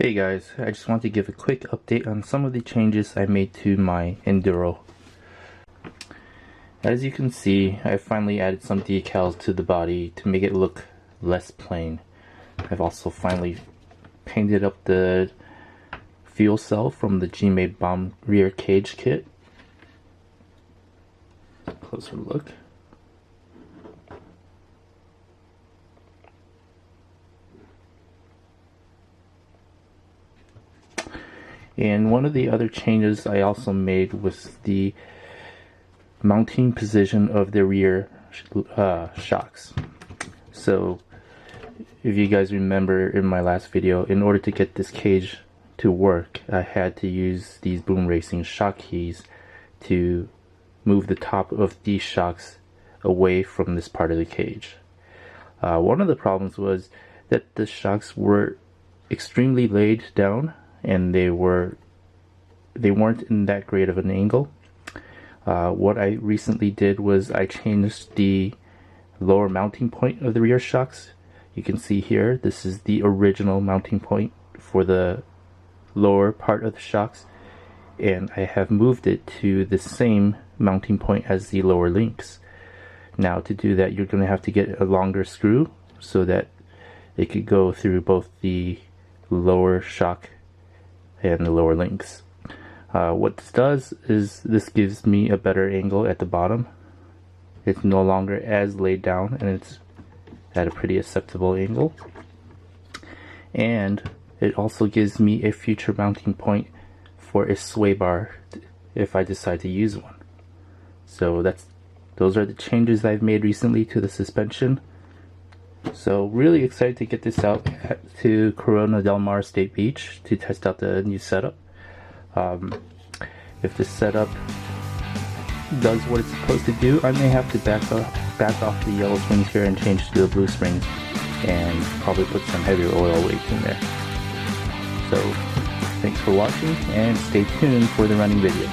Hey guys, I just want to give a quick update on some of the changes I made to my Enduro. As you can see, I finally added some decals to the body to make it look less plain. I've also finally painted up the fuel cell from the GMADE bomb rear cage kit. Closer look. And one of the other changes I also made was the mounting position of the rear shocks. So if you guys remember in my last video, in order to get this cage to work, I had to use these Boom Racing shock keys to move the top of these shocks away from this part of the cage. One of the problems was that the shocks were extremely laid down and they weren't in that great of an angle. What I recently did was I changed the lower mounting point of the rear shocks. You can see here, this is the original mounting point for the lower part of the shocks, and I have moved it to the same mounting point as the lower links. Now to do that, you're going to have to get a longer screw so that it could go through both the lower shock and the lower links. What this does is this gives me a better angle at the bottom. It's no longer as laid down and it's at a pretty acceptable angle. And it also gives me a future mounting point for a sway bar if I decide to use one. So those are the changes I've made recently to the suspension. So really excited to get this out to Corona Del Mar State Beach to test out the new setup. If this setup does what it's supposed to do, I may have to back off the yellow springs here and change to the blue springs and probably put some heavier oil weights in there. So thanks for watching and stay tuned for the running video.